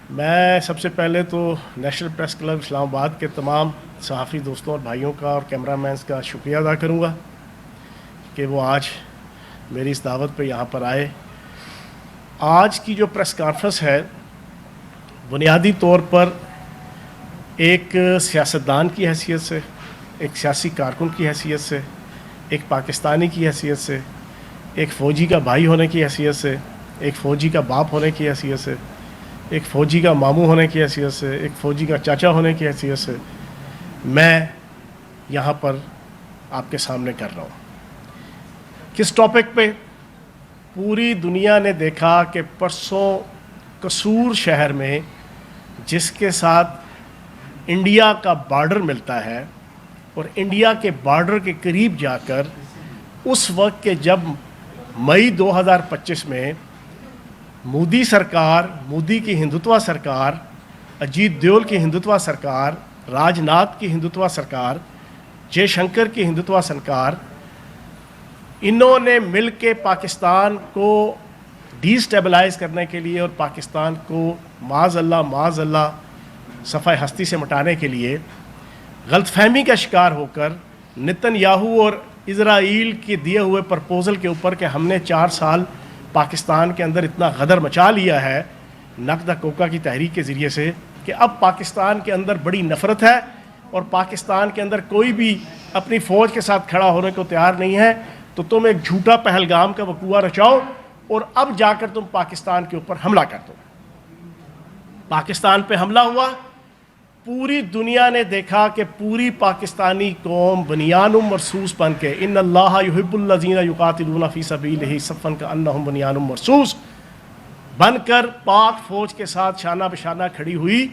میں سب سے پہلے تو نیشنل پریس کلب اسلام آباد کے تمام صحافی دوستوں اور بھائیوں کا اور کیمرہ مینز کا شکریہ ادا کروں گا کہ وہ آج میری اس دعوت پہ یہاں پر آئے۔ آج کی جو پریس کانفرنس ہے بنیادی طور پر ایک سیاستدان کی حیثیت سے، ایک سیاسی کارکن کی حیثیت سے، ایک پاکستانی کی حیثیت سے، ایک فوجی کا بھائی ہونے کی حیثیت سے، ایک فوجی کا باپ ہونے کی حیثیت سے، ایک فوجی کا ماموں ہونے کی حیثیت سے، ایک فوجی کا چاچا ہونے کی حیثیت سے میں یہاں پر آپ کے سامنے کر رہا ہوں۔ کس ٹاپک پہ؟ پوری دنیا نے دیکھا کہ پرسوں قصور شہر میں، جس کے ساتھ انڈیا کا بارڈر ملتا ہے، اور انڈیا کے بارڈر کے قریب جا کر اس وقت کہ جب مئی 2025 میں مودی سرکار، مودی کی ہندوتوا سرکار، اجیت دیول کی ہندوتوا سرکار، راج ناتھ کی ہندوتوا سرکار، جے شنکر کی ہندوتوا سرکار، انہوں نے مل کے پاکستان کو ڈی سٹیبلائز کرنے کے لیے اور پاکستان کو معاذ اللہ صفحہ ہستی سے مٹانے کے لیے غلط فہمی کا شکار ہو کر نتن یاہو اور اسرائیل کے دیے ہوئے پرپوزل کے اوپر کہ ہم نے 4 سال پاکستان کے اندر اتنا غدر مچا لیا ہے نقد کوکا کی تحریک کے ذریعے سے کہ اب پاکستان کے اندر بڑی نفرت ہے اور پاکستان کے اندر کوئی بھی اپنی فوج کے ساتھ کھڑا ہونے کو تیار نہیں ہے، تو تم ایک جھوٹا پہلگام کا وقوع رچاؤ اور اب جا کر تم پاکستان کے اوپر حملہ کر دو۔ پاکستان پہ حملہ ہوا، پوری دنیا نے دیکھا کہ پوری پاکستانی قوم بنیان مرصوص بن کے ان اللہ یحب الذین یقاتلون فی سبیلہ صفا کانہم بنیان مرصوص بن کر پاک فوج کے ساتھ شانہ بشانہ کھڑی ہوئی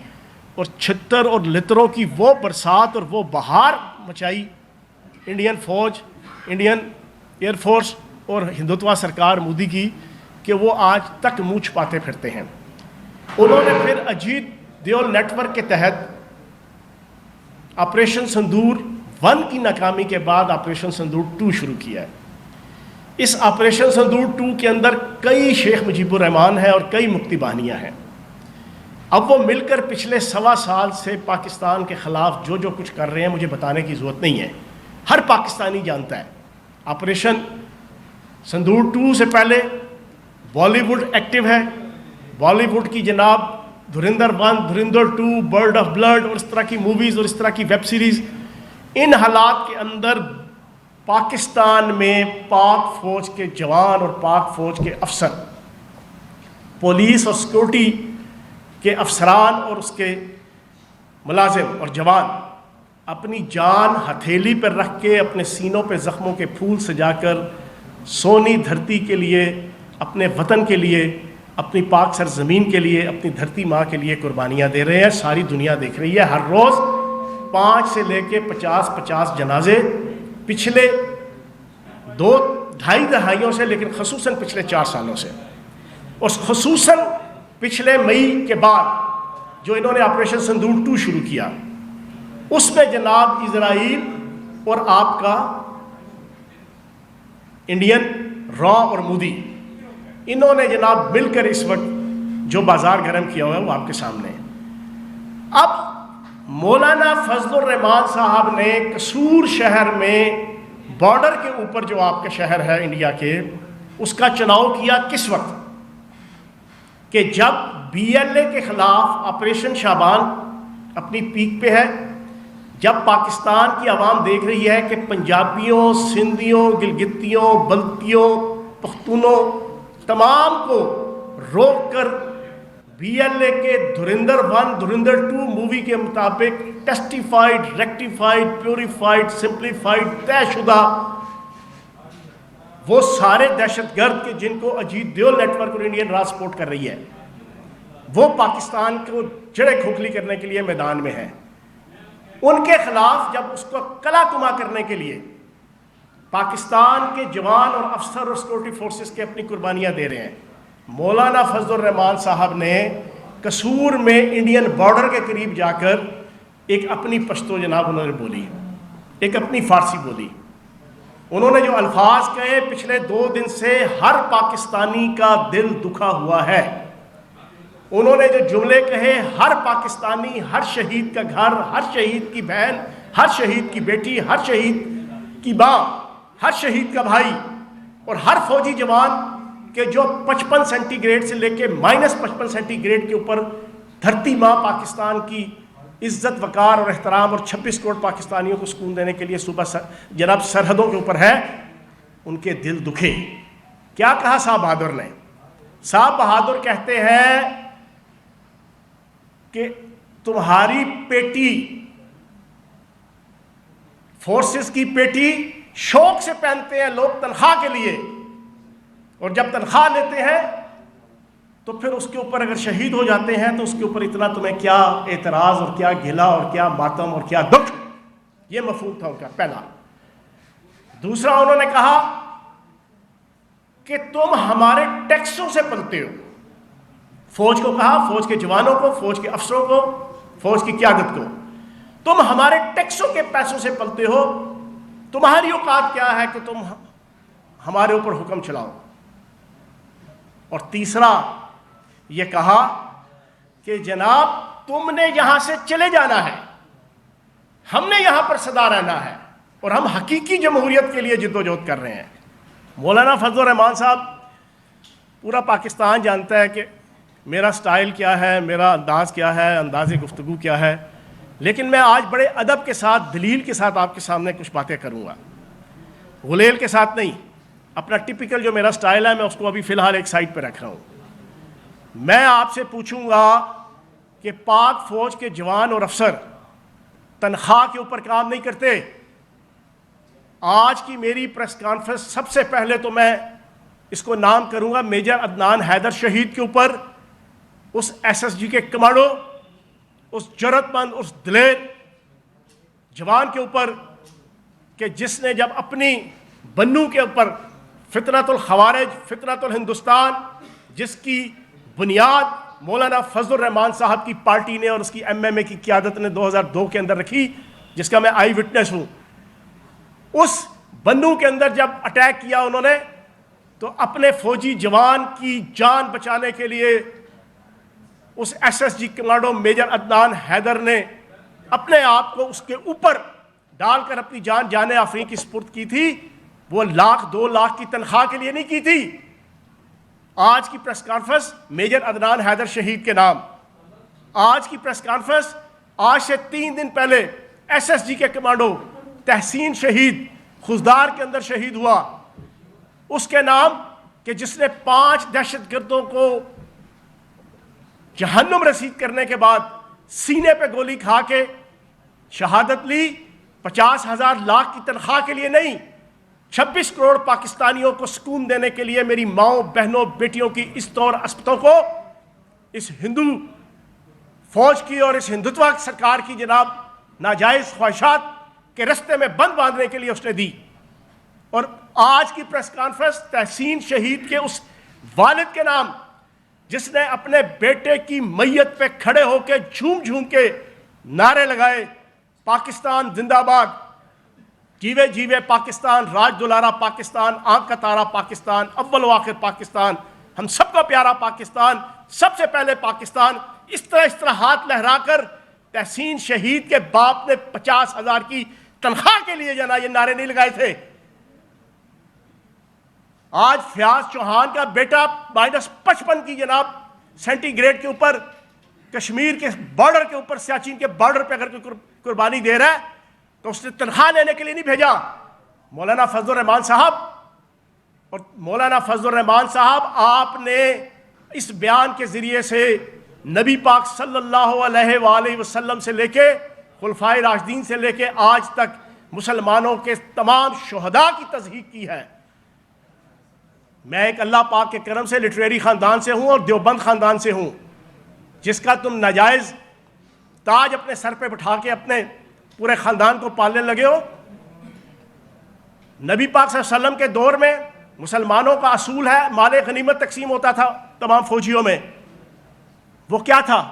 اور چھتر اور لتروں کی وہ برسات اور وہ بہار مچائی انڈین فوج، انڈین ایئر فورس اور ہندوتوا سرکار مودی کی کہ وہ آج تک منہ چھپاتے پھرتے ہیں۔ انہوں نے پھر اجیت دیول نیٹ ورک کے تحت آپریشن سندور 1 کی ناکامی کے بعد آپریشن سندور 2 شروع کیا ہے۔ اس آپریشن سندور 2 کے اندر کئی شیخ مجیب الرحمان ہیں اور کئی مفتی بہانیاں ہیں۔ اب وہ مل کر پچھلے 1.25 سال سے پاکستان کے خلاف جو کچھ کر رہے ہیں مجھے بتانے کی ضرورت نہیں ہے، ہر پاکستانی جانتا ہے۔ آپریشن سندور 2 سے پہلے بالی ووڈ ایکٹیو ہے، بالی ووڈ کی جناب دھرندر 1، دھرندر 2، برڈ آف بلڈ اور اس طرح کی موویز اور اس طرح کی ویب سیریز، ان حالات کے اندر پاکستان میں پاک فوج کے جوان اور پاک فوج کے افسر، پولیس اور سیکورٹی کے افسران اور اس کے ملازم اور جوان اپنی جان ہتھیلی پر رکھ کے اپنے سینوں پہ زخموں کے پھول سجا کر سونی دھرتی کے لیے، اپنے وطن کے لیے، اپنی پاک سرزمین کے لیے، اپنی دھرتی ماں کے لیے قربانیاں دے رہے ہیں۔ ساری دنیا دیکھ رہی ہے، ہر روز 5 سے لے کے 50 جنازے پچھلے 2-2.5 دہائیوں سے، لیکن خصوصاً پچھلے 4 سالوں سے، اور خصوصاً پچھلے مئی کے بعد جو انہوں نے آپریشن سندور 2 شروع کیا، اس میں جناب اسرائیل اور آپ کا انڈین را اور مودی، انہوں نے جناب مل کر اس وقت جو بازار گرم کیا ہوا ہے وہ آپ کے سامنے ہے۔ اب مولانا فضل الرحمان صاحب نے قصور شہر میں بارڈر کے اوپر جو آپ کا شہر ہے انڈیا کے، اس کا چناؤ کیا کس وقت؟ کہ جب بی ایل اے کے خلاف آپریشن شابان اپنی پیک پہ ہے، جب پاکستان کی عوام دیکھ رہی ہے کہ پنجابیوں، سندھیوں، گلگتیوں، بلتیوں، پختونوں تمام کو روک کر بی ایل اے کے دھرندر 1، دھرندر 2 مووی کے مطابق ٹیسٹیفائڈ، ریکٹیفائڈ، پیوریفائڈ، سمپلیفائڈ، طے شدہ وہ سارے دہشت گرد کے جن کو اجیت دیول نیٹ ورک اور انڈین راج سپورٹ کر رہی ہے، وہ پاکستان کو جڑیں کھوکھلی کرنے کے لیے میدان میں ہیں، ان کے خلاف جب اس کو کلا کما کرنے کے لیے پاکستان کے جوان اور افسر اور سیکورٹی فورسز کے اپنی قربانیاں دے رہے ہیں، مولانا فضل الرحمان صاحب نے قصور میں انڈین بارڈر کے قریب جا کر ایک اپنی پشتو جناب انہوں نے بولی، ایک اپنی فارسی بولی۔ انہوں نے جو الفاظ کہے پچھلے 2 دن سے ہر پاکستانی کا دل دکھا ہوا ہے۔ انہوں نے جو جملے کہے، ہر پاکستانی، ہر شہید کا گھر، ہر شہید کی بہن، ہر شہید کی بیٹی، ہر شہید کی ماں، ہر شہید کا بھائی اور ہر فوجی جوان کے جو 55 سینٹی گریڈ سے لے کے -55 سینٹی گریڈ کے اوپر دھرتی ماں پاکستان کی عزت وقار اور احترام اور 26 کروڑ پاکستانیوں کو سکون دینے کے لیے صوبہ جناب سرحدوں کے اوپر ہے، ان کے دل دکھے۔ کیا کہا صاحب بہادر نے؟ صاحب بہادر کہتے ہیں کہ تمہاری پیٹی، فورسز کی پیٹی شوق سے پہنتے ہیں لوگ تنخواہ کے لیے، اور جب تنخواہ لیتے ہیں تو پھر اس کے اوپر اگر شہید ہو جاتے ہیں تو اس کے اوپر اتنا تمہیں کیا اعتراض اور کیا گھلا اور کیا ماتم اور کیا دکھ۔ یہ مفہوم تھا ان کا پہلا۔ دوسرا انہوں نے کہا کہ تم ہمارے ٹیکسوں سے پلتے ہو۔ فوج کو کہا، فوج کے جوانوں کو، فوج کے افسروں کو، فوج کی قیادت کو، تم ہمارے ٹیکسوں کے پیسوں سے پلتے ہو، تمہاری اوقات کیا ہے کہ تم ہمارے اوپر حکم چلاؤ۔ اور تیسرا یہ کہا کہ جناب تم نے یہاں سے چلے جانا ہے، ہم نے یہاں پر سدا رہنا ہے، اور ہم حقیقی جمہوریت کے لیے جدوجہد کر رہے ہیں۔ مولانا فضل الرحمان صاحب، پورا پاکستان جانتا ہے کہ میرا سٹائل کیا ہے، میرا انداز کیا ہے، انداز گفتگو کیا ہے، لیکن میں آج بڑے ادب کے ساتھ، دلیل کے ساتھ آپ کے سامنے کچھ باتیں کروں گا، غلیل کے ساتھ نہیں۔ اپنا ٹپیکل جو میرا سٹائل ہے میں اس کو ابھی فی الحال ایک سائٹ پہ رکھ رہا ہوں۔ میں آپ سے پوچھوں گا کہ پاک فوج کے جوان اور افسر تنخواہ کے اوپر کام نہیں کرتے؟ آج کی میری پریس کانفرنس سب سے پہلے تو میں اس کو نام کروں گا میجر عدنان حیدر شہید کے اوپر، اس ایس ایس جی کے کمانڈو، اس جرأت مند، اس دلیر جوان کے اوپر کہ جس نے جب اپنی بنو کے اوپر فتنۃ الخوارج، فتنۃ الہندوستان، جس کی بنیاد مولانا فضل الرحمان صاحب کی پارٹی نے اور اس کی ایم اے کی قیادت نے 2002 کے اندر رکھی، جس کا میں آئی وٹنس ہوں، اس بنو کے اندر جب اٹیک کیا انہوں نے تو اپنے فوجی جوان کی جان بچانے کے لیے اس S S G commando major Adnan Haider نے اپنے آپ کو اس کے اوپر ڈال کر اپنی جان جانے آفرین کی سپرد کی تھی۔ وہ 1,00,000-2,00,000 کی تنخواہ کے لیے نہیں کی تھی۔ آج کی press conference major Adnan Haider شہید کے نام، آج کی پریس کانفرنس آج سے 3 دن پہلے ایس ایس جی کے کمانڈو تحسین شہید خزدار کے اندر شہید ہوا، اس کے نام کہ جس نے 5 دہشت گردوں کو جہنم رسید کرنے کے بعد سینے پہ گولی کھا کے شہادت لی۔ 50,000 کی تنخواہ کے لیے نہیں، 26 کروڑ پاکستانیوں کو سکون دینے کے لیے، میری ماؤں، بہنوں، بیٹیوں کی عزتوں اور عصمتوں کو اس ہندو فوج کی اور اس ہندوتوا سرکار کی جناب ناجائز خواہشات کے رستے میں بند باندھنے کے لیے اس نے دی۔ اور آج کی پریس کانفرنس تحسین شہید کے اس والد کے نام جس نے اپنے بیٹے کی میت پہ کھڑے ہو کے جھوم جھوم کے نعرے لگائے، پاکستان زندہ باد، جیوے جیوے پاکستان، راج دلارا پاکستان، آنکھ کا تارا پاکستان، اول و آخر پاکستان، ہم سب کا پیارا پاکستان، سب سے پہلے پاکستان، اس طرح ہاتھ لہرا کر تحسین شہید کے باپ نے 50,000 کی تنخواہ کے لیے جنا یہ نعرے نہیں لگائے تھے۔ آج فیاض چوہان کا بیٹا -55 کی جناب سینٹی گریڈ کے اوپر کشمیر کے بارڈر کے اوپر، سیاچین کے بارڈر پہ اگر کوئی قربانی دے رہا ہے تو اس نے تنخواہ لینے کے لیے نہیں بھیجا۔ مولانا فضل الرحمان صاحب، اور مولانا فضل الرحمان صاحب، آپ نے اس بیان کے ذریعے سے نبی پاک صلی اللہ علیہ وآلہ وسلم سے لے کے خلفائے راشدین سے لے کے آج تک مسلمانوں کے تمام شہداء کی تصحیح کی ہے۔ میں ایک اللہ پاک کے کرم سے لٹریری خاندان سے ہوں اور دیوبند خاندان سے ہوں، جس کا تم ناجائز تاج اپنے سر پہ بٹھا کے اپنے پورے خاندان کو پالنے لگے ہو۔ نبی پاک صلی اللہ علیہ وسلم کے دور میں مسلمانوں کا اصول ہے مال غنیمت تقسیم ہوتا تھا تمام فوجیوں میں، وہ کیا تھا؟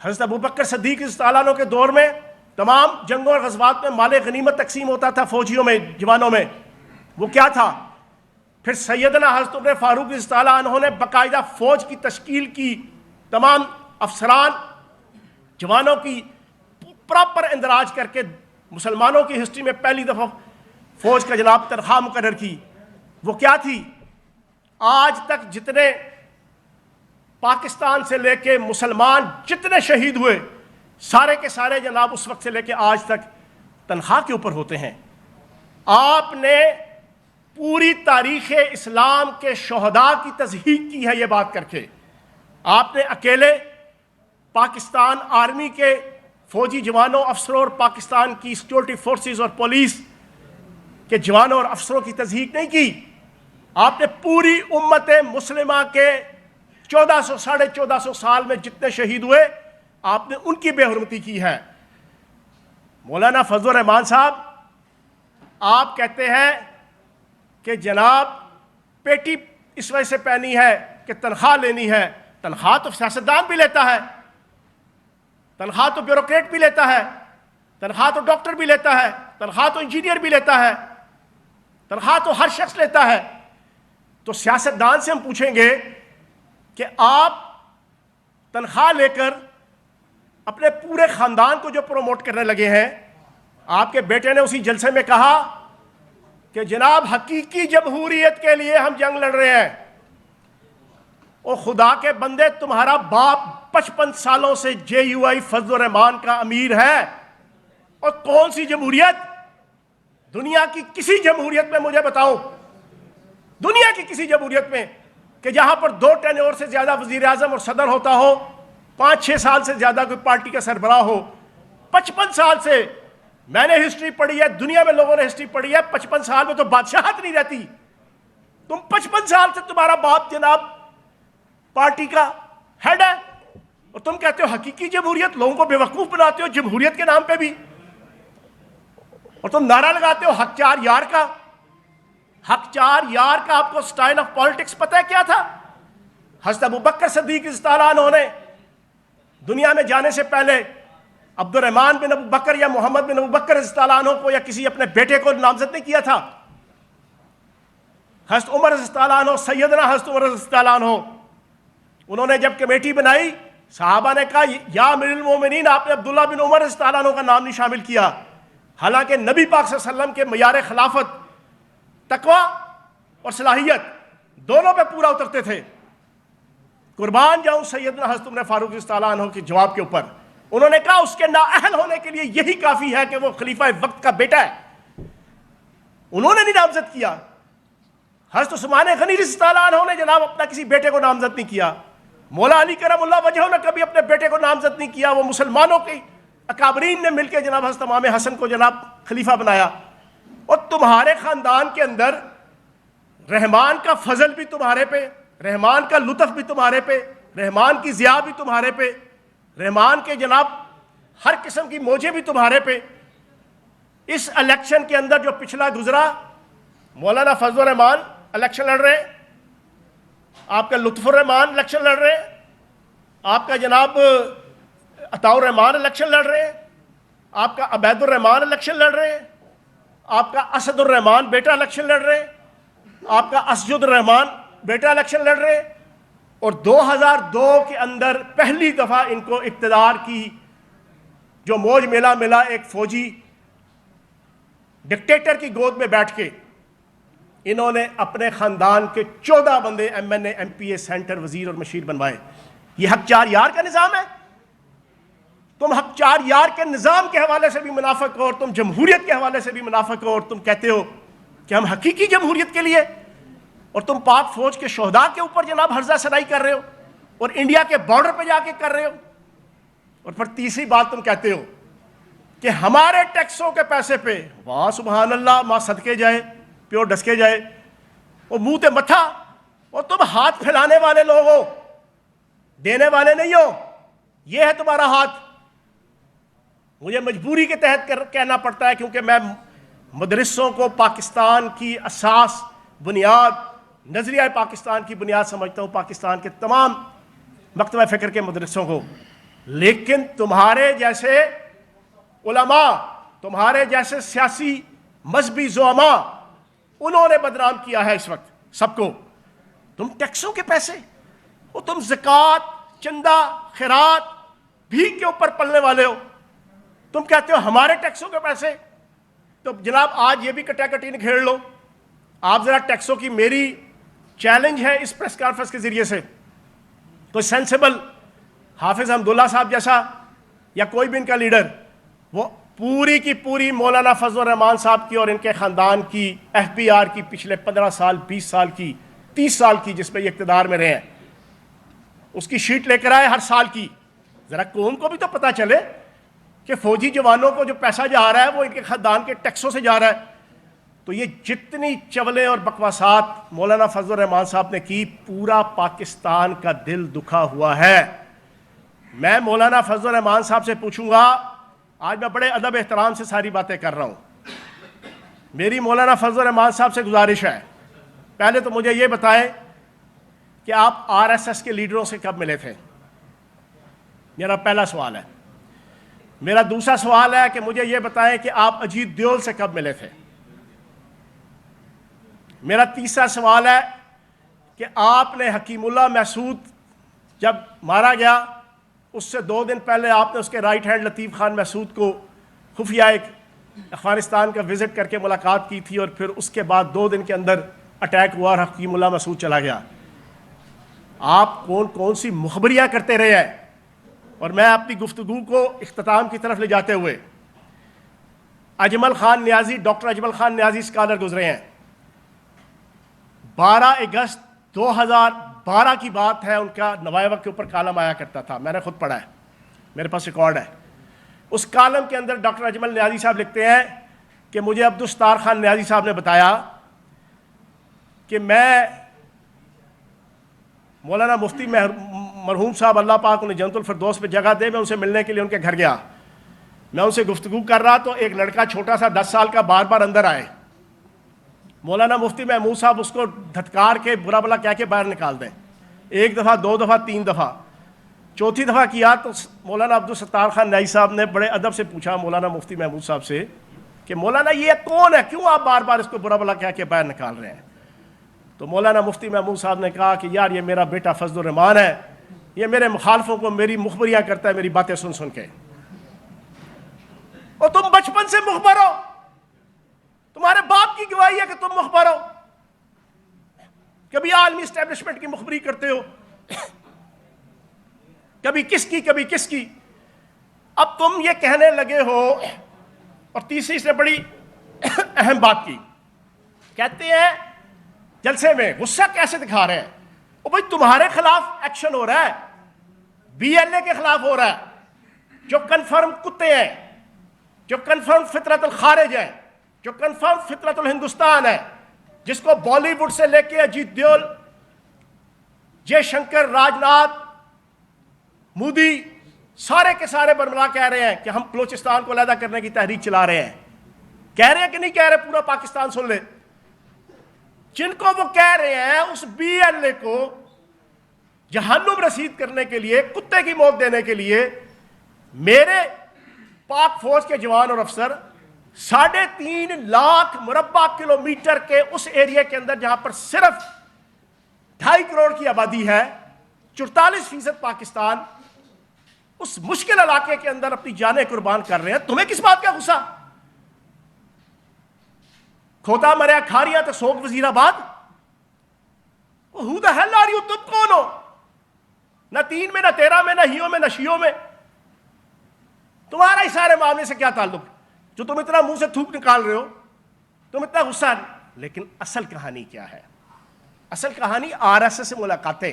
حضرت ابوبکر صدیق رضی اللہ عنہ کے دور میں تمام جنگوں اور غزوات میں مال غنیمت تقسیم ہوتا تھا فوجیوں میں، جوانوں میں، وہ کیا تھا؟ پھر سیدنا حضرت عمر فاروق رضی اللہ عنہ نے باقاعدہ فوج کی تشکیل کی تمام افسران جوانوں کی پراپر اندراج کر کے مسلمانوں کی ہسٹری میں پہلی دفعہ فوج کا جناب تنخواہ مقرر کی، وہ کیا تھی؟ آج تک جتنے پاکستان سے لے کے مسلمان جتنے شہید ہوئے سارے کے سارے جناب اس وقت سے لے کے آج تک تنخواہ کے اوپر ہوتے ہیں۔ آپ نے پوری تاریخ اسلام کے شہداء کی تصحیح کی ہے یہ بات کر کے۔ آپ نے اکیلے پاکستان آرمی کے فوجی جوانوں، افسروں اور پاکستان کی سیکورٹی فورسز اور پولیس کے جوانوں اور افسروں کی تصحیح نہیں کی، آپ نے پوری امت مسلمہ کے 1400 ساڑھے 1400 سال میں جتنے شہید ہوئے آپ نے ان کی بے حرمتی کی ہے۔ مولانا فضل الرحمان صاحب، آپ کہتے ہیں کہ جناب پیٹی اس وجہ سے پہنی ہے کہ تنخواہ لینی ہے۔ تنخواہ تو سیاستدان بھی لیتا ہے، تنخواہ تو بیوروکریٹ بھی لیتا ہے، تنخواہ تو ڈاکٹر بھی لیتا ہے، تنخواہ تو انجینئر بھی لیتا ہے، تنخواہ تو ہر شخص لیتا ہے۔ تو سیاستدان سے ہم پوچھیں گے کہ آپ تنخواہ لے کر اپنے پورے خاندان کو جو پروموٹ کرنے لگے ہیں، آپ کے بیٹے نے اسی جلسے میں کہا کہ جناب حقیقی جمہوریت کے لیے ہم جنگ لڑ رہے ہیں۔ اور خدا کے بندے، تمہارا باپ 55 سالوں سے JUI فضل الرحمان کا امیر ہے، اور کون سی جمہوریت؟ دنیا کی کسی جمہوریت میں مجھے بتاؤ، دنیا کی کسی جمہوریت میں کہ جہاں پر 2 ٹینیور سے زیادہ وزیر اعظم اور صدر ہوتا ہو، 5-6 سال سے زیادہ کوئی پارٹی کا سربراہ ہو، 55 سال سے میں نے ہسٹری پڑھی ہے، دنیا میں لوگوں نے ہسٹری پڑھی ہے، 55 سال میں تو بادشاہت نہیں رہتی۔ تم 55 سال سے تمہارا باپ جناب پارٹی کا ہیڈ ہے، اور تم کہتے ہو حقیقی جمہوریت، لوگوں کو بے وقوف بناتے ہو جمہوریت کے نام پہ بھی، اور تم نعرہ لگاتے ہو حق چار یار کا۔ حق چار یار کا آپ کو سٹائل آف پالیٹکس پتہ ہے کیا تھا؟ حضرت ابوبکر صدیق رضی اللہ عنہ نے دنیا میں جانے سے پہلے عبد الرحمن بن ابوبکر یا محمد بن ابوبکر رضی اللہ عنہ کو یا کسی اپنے بیٹے کو نامزد نہیں کیا تھا۔ حضرت عمر رضی اللہ عنہ، سیدنا حضرت عمر رضی اللہ عنہ، انہوں نے جب کمیٹی بنائی، صحابہ نے کہا یا امیر المومنین، آپ نے عبداللہ بن عمر رضی اللہ عنہ کا نام نہیں شامل کیا، حالانکہ نبی پاک صلی اللہ علیہ وسلم کے معیار خلافت تقوی اور صلاحیت دونوں پہ پورا اترتے تھے۔ قربان جاؤں سیدنا حضرت عمر فاروق رضی اللہ عنہ کے جواب کے اوپر، انہوں نے کہا اس کے نااہل ہونے کے لیے یہی کافی ہے کہ وہ خلیفہ وقت کا بیٹا ہے، انہوں نے نہیں نامزد کیا۔ حضرت عثمان غنی رضی اللہ عنہ نے جناب اپنا کسی بیٹے کو نامزد نہیں کیا، مولا علی کرم اللہ وجہہ نے کبھی اپنے بیٹے کو نامزد نہیں کیا، وہ مسلمانوں کے اکابرین نے مل کے جناب حضرت امام حسن کو جناب خلیفہ بنایا۔ اور تمہارے خاندان کے اندر رحمان کا فضل بھی تمہارے پہ، رحمان کا لطف بھی تمہارے پہ، رحمان کی ضیاء بھی تمہارے پہ، رحمان کے جناب ہر قسم کی موجیں بھی تمہارے پہ۔ اس الیکشن کے اندر جو پچھلا گزرا، مولانا فضل الرحمان الیکشن لڑ رہے ہیں، آپ کا لطف الرحمان الیکشن لڑ رہے ہیں، آپ کا جناب عطاء الرحمان الیکشن لڑ رہے ہیں، آپ کا عبید الرحمان الیکشن لڑ رہے ہیں، آپ کا اسد الرحمان بیٹا الیکشن لڑ رہے ہیں، آپ کا اسجد الرحمان بیٹا الیکشن لڑ رہے ہیں، اور 2002 کے اندر پہلی دفعہ ان کو اقتدار کی جو موج ملا ایک فوجی ڈکٹیٹر کی گود میں بیٹھ کے انہوں نے اپنے خاندان کے 14 بندے MNA MPA سینٹر وزیر اور مشیر بنوائے۔ یہ حق چار یار کا نظام ہے؟ تم حق چار یار کے نظام کے حوالے سے بھی منافق ہو، اور تم جمہوریت کے حوالے سے بھی منافق ہو، اور تم کہتے ہو کہ ہم حقیقی جمہوریت کے لیے، اور تم پاک فوج کے شہداء کے اوپر جناب ہرزہ سرائی کر رہے ہو، اور انڈیا کے بارڈر پہ جا کے کر رہے ہو۔ اور پھر تیسری بات تم کہتے ہو کہ ہمارے ٹیکسوں کے پیسے پہ، وہاں سبحان اللہ، ماں صدقے جائے پیو ڈسکے جائے، اور منہ تے متھا، اور تم ہاتھ پھیلانے والے لوگ ہو، دینے والے نہیں ہو۔ یہ ہے تمہارا ہاتھ۔ مجھے مجبوری کے تحت کہنا پڑتا ہے، کیونکہ میں مدرسوں کو پاکستان کی اساس، بنیاد، نظریہ پاکستان کی بنیاد سمجھتا ہوں، پاکستان کے تمام مکتبہ فکر کے مدرسوں کو۔ لیکن تمہارے جیسے علماء، تمہارے جیسے سیاسی مذہبی زعماء، انہوں نے بدنام کیا ہے اس وقت سب کو۔ تم ٹیکسوں کے پیسے، اور تم زکوٰۃ چندہ خیرات بھیک کے اوپر پلنے والے ہو. تم کہتے ہو ہمارے ٹیکسوں کے پیسے. تو جناب آج یہ بھی کٹا کٹی نکھیڑ لو. آپ ذرا ٹیکسوں کی, میری چیلنج ہے اس پریس کانفرنس کے ذریعے سے, کوئی سینسیبل حافظ حمداللہ صاحب جیسا یا کوئی بھی ان کا لیڈر, وہ پوری کی پوری مولانا فضل الرحمان صاحب کی اور ان کے خاندان کی ایف بی آر کی پچھلے 15 سال 20 سال کی 30 سال کی جس پہ یہ اقتدار میں رہے ہیں, اس کی شیٹ لے کر آئے ہر سال کی. ذرا قوم کو بھی تو پتہ چلے کہ فوجی جوانوں کو جو پیسہ جا رہا ہے وہ ان کے خاندان کے ٹیکسوں سے جا رہا ہے. تو یہ جتنی چولیں اور بکواسات مولانا فضل الرحمان صاحب نے کی, پورا پاکستان کا دل دکھا ہوا ہے. میں مولانا فضل الرحمان صاحب سے پوچھوں گا, آج میں بڑے ادب احترام سے ساری باتیں کر رہا ہوں, میری مولانا فضل الرحمان صاحب سے گزارش ہے, پہلے تو مجھے یہ بتائیں کہ آپ آر ایس ایس کے لیڈروں سے کب ملے تھے. میرا پہلا سوال ہے. میرا دوسرا سوال ہے کہ مجھے یہ بتائیں کہ آپ اجیت دیول سے کب ملے تھے. میرا تیسرا سوال ہے کہ آپ نے حکیم اللہ محسود جب مارا گیا اس سے 2 دن پہلے آپ نے اس کے رائٹ ہینڈ لطیف خان محسود کو خفیہ ایک افغانستان کا وزٹ کر کے ملاقات کی تھی, اور پھر اس کے بعد 2 دن کے اندر اٹیک ہوا اور حکیم اللہ محسود چلا گیا. آپ کون سی مخبریاں کرتے رہے ہیں. اور میں اپنی گفتگو کو اختتام کی طرف لے جاتے ہوئے, اجمل خان نیازی, ڈاکٹر اجمل خان نیازی اسکالر گزرے ہیں. 12 اگست 2012 کی بات ہے, ان کا نوائے وقت کے اوپر کالم آیا کرتا تھا, میں نے خود پڑھا ہے, میرے پاس ریکارڈ ہے. اس کالم کے اندر ڈاکٹر اجمل نیازی صاحب لکھتے ہیں کہ مجھے عبدالستار خان نیازی صاحب نے بتایا کہ میں مولانا مفتی مرحوم صاحب اللہ پاک انہیں جنت الفردوس پہ جگہ دے, میں ان سے ملنے کے لیے ان کے گھر گیا. میں ان سے گفتگو کر رہا تو ایک لڑکا چھوٹا سا 10 سال کا بار بار اندر آئے. مولانا مفتی محمود صاحب اس کو دھتکار کے برا بلا کہہ کے باہر نکال دیں. 1 دفعہ 2 دفعہ 3 دفعہ, چوتھی دفعہ کیا تو مولانا عبدالستار خان نیازی صاحب نے بڑے ادب سے پوچھا مولانا مفتی محمود صاحب سے کہ مولانا یہ کون ہے, کیوں آپ بار بار اس کو برا بلا کہہ کے باہر نکال رہے ہیں. تو مولانا مفتی محمود صاحب نے کہا کہ یار یہ میرا بیٹا فضل الرحمان ہے, یہ میرے مخالفوں کو میری مخبریاں کرتا ہے میری باتیں سن سن کے. اور تم بچپن سے مخبر ہو, تمہارے باپ کی گواہی ہے کہ تم مخبر ہو, کبھی عالمی اسٹیبلشمنٹ کی مخبری کرتے ہو, کبھی کس کی کبھی کس کی. اب تم یہ کہنے لگے ہو, اور تیسری سے بڑی اہم بات کی, کہتے ہیں جلسے میں غصہ کیسے دکھا رہے ہیں. او بھائی تمہارے خلاف ایکشن ہو رہا ہے, بی ایل اے کے خلاف ہو رہا ہے, جو کنفرم کتے ہیں, جو کنفرم فطرت الخارج ہے, جو کنفرم فطرت الہندوستان ہے, جس کو بالی ووڈ سے لے کے اجیت دیول, جے شنکر, راج ناتھ, مودی, سارے کے سارے برملا کہہ رہے ہیں کہ ہم بلوچستان کو علیحدہ کرنے کی تحریک چلا رہے ہیں. کہہ رہے ہیں کہ نہیں کہہ رہے, پورا پاکستان سن لے. جن کو وہ کہہ رہے ہیں اس بی ایل اے کو جہنم رسید کرنے کے لیے, کتے کی موت دینے کے لیے, میرے پاک فوج کے جوان اور افسر 3.5 لاکھ مربع کلومیٹر کے اس ایریا کے اندر جہاں پر صرف 2.5 کروڑ کی آبادی ہے, 44% پاکستان, اس مشکل علاقے کے اندر اپنی جانیں قربان کر رہے ہیں. تمہیں کس بات کا غصہ؟ کھوتا مریا کھاریا تو سوک وزیر آباد. who the hell are you, تم کون ہو؟ نہ 3 میں, نہ 13 میں, نہ ہیوں میں, نہ شیوں میں. تمہارا اس سارے معاملے سے کیا تعلق جو تم اتنا منہ سے تھوک نکال رہے ہو, تم اتنا غصہ. لیکن اصل کہانی کیا ہے؟ اصل کہانی آر ایس ایس سے ملاقاتیں,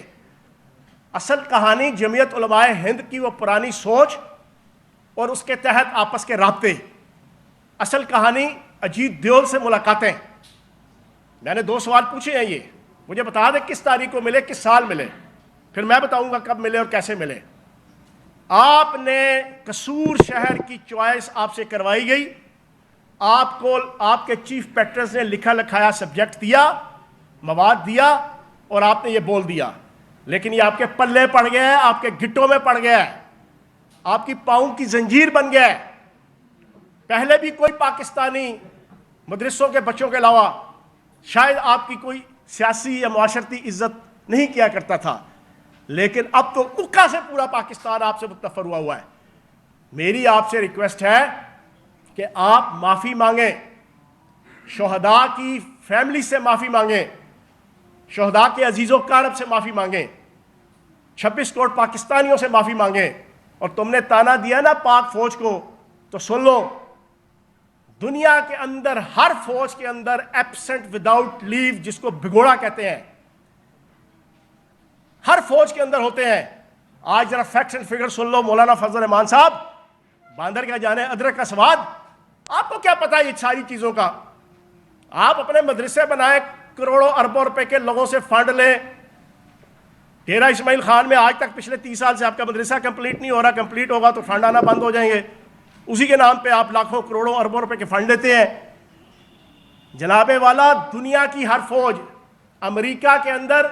اصل کہانی جمعیت علماء ہند کی وہ پرانی سوچ اور اس کے تحت آپس کے رابطے, اصل کہانی اجیت دیول سے ملاقاتیں. میں نے 2 سوال پوچھے ہیں, یہ مجھے بتا دیں کس تاریخ کو ملے, کس سال ملے, پھر میں بتاؤں گا کب ملے اور کیسے ملے. آپ نے قصور شہر کی چوائس آپ سے کروائی گئی, آپ کو آپ کے چیف پیٹرز نے لکھا لکھایا سبجیکٹ دیا, مواد دیا, اور آپ نے یہ بول دیا. لیکن یہ آپ کے پلے پڑ گیا ہے, آپ کے گھٹوں میں پڑ گیا ہے, آپ کی پاؤں کی زنجیر بن گیا ہے. پہلے بھی کوئی پاکستانی مدرسوں کے بچوں کے علاوہ شاید آپ کی کوئی سیاسی یا معاشرتی عزت نہیں کیا کرتا تھا, لیکن اب تو اکا سے پورا پاکستان آپ سے متنفر ہوا ہے. میری آپ سے ریکویسٹ ہے کہ آپ معافی مانگیں, شہداء کی فیملی سے معافی مانگیں, شہداء کے عزیز و اقارب سے معافی مانگیں, 26 کروڑ پاکستانیوں سے معافی مانگیں. اور تم نے تانا دیا نا پاک فوج کو, تو سن لو, دنیا کے اندر ہر فوج کے اندر ایبسنٹ وداؤٹ لیو, جس کو بھگوڑا کہتے ہیں, ہر فوج کے اندر ہوتے ہیں. آج ذرا فیکٹس اینڈ فگر سن لو. مولانا فضل الرحمان صاحب, باندر کیا جانے ادرک کا سواد, آپ کو کیا پتا یہ ساری چیزوں کا؟ آپ اپنے مدرسے بنائے, کروڑوں اربوں روپے کے لوگوں سے فنڈ لیں. ڈیرہ اسماعیل خان میں آج تک پچھلے 30 سال سے آپ کا مدرسہ کمپلیٹ نہیں ہو رہا. کمپلیٹ ہوگا تو فنڈ آنا بند ہو جائیں گے. اسی کے نام پہ آپ لاکھوں کروڑوں اربوں روپے کے فنڈ دیتے ہیں. جناب والا, دنیا کی ہر فوج, امریکہ کے اندر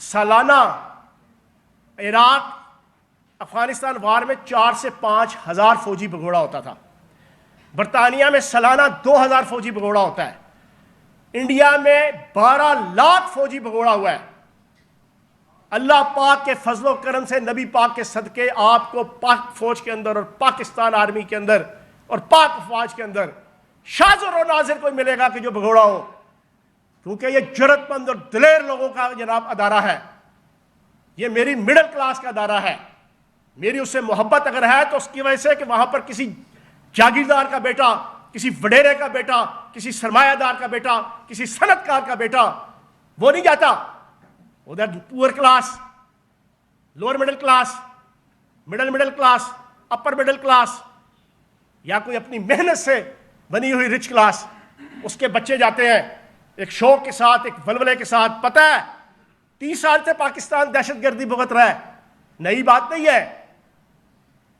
سالانہ عراق افغانستان وار میں 4 سے 5 ہزار فوجی بھگوڑا ہوتا تھا. برطانیہ میں سالانہ 2000 فوجی بھگوڑا ہوتا ہے. انڈیا میں 12 لاکھ فوجی بھگوڑا ہوا ہے. اللہ پاک کے فضل و کرم سے, نبی پاک کے صدقے, آپ کو پاک فوج کے اندر اور پاکستان آرمی کے اندر اور پاک افواج کے اندر شاذر و ناظر کوئی ملے گا کہ جو بھگوڑا ہو, کیونکہ یہ جرأت مند اور دلیر لوگوں کا جناب ادارہ ہے. یہ میری مڈل کلاس کا ادارہ ہے. میری اس سے محبت اگر ہے تو اس کی وجہ سے کہ وہاں پر کسی جاگیردار کا بیٹا, کسی وڈیرے کا بیٹا, کسی سرمایہ دار کا بیٹا, کسی صنعت کار کا بیٹا وہ نہیں جاتا. ادھر پور class, lower middle class, middle class, upper middle class, یا کوئی اپنی محنت سے بنی ہوئی رچ کلاس, اس کے بچے جاتے ہیں ایک شوق کے ساتھ, ایک ولولے کے ساتھ. پتہ ہے 30 سال سے پاکستان دہشت گردی بھگت رہا ہے, نئی بات نہیں ہے.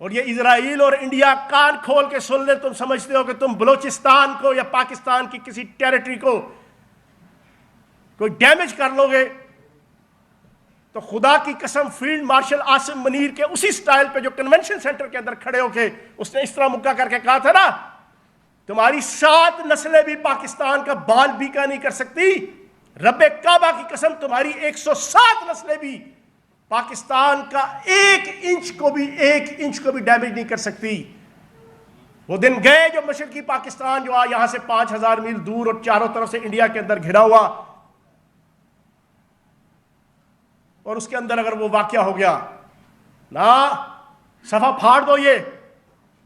اور یہ اسرائیل اور انڈیا کان کھول کے سن لے, تم سمجھتے ہو کہ تم بلوچستان کو یا پاکستان کی کسی ٹیریٹری کو کوئی ڈیمیج کر لو گے, تو خدا کی قسم فیلڈ مارشل عاصم منیر کے اسی سٹائل پہ جو کنونشن سینٹر کے اندر کھڑے ہو کے اس نے اس طرح مکہ کر کے کہا تھا نا, تمہاری 7 نسلیں بھی پاکستان کا بال بیکا نہیں کر سکتی. رب کعبہ کی قسم, تمہاری 107 نسلیں بھی پاکستان کا 1 انچ کو بھی ڈیمیج نہیں کر سکتی. وہ دن گئے جو مشرقی پاکستان جو یہاں سے 5000 میل دور اور چاروں طرف سے انڈیا کے اندر گھرا ہوا, اور اس کے اندر اگر وہ واقعہ ہو گیا نا, صفحہ پھاڑ دو یہ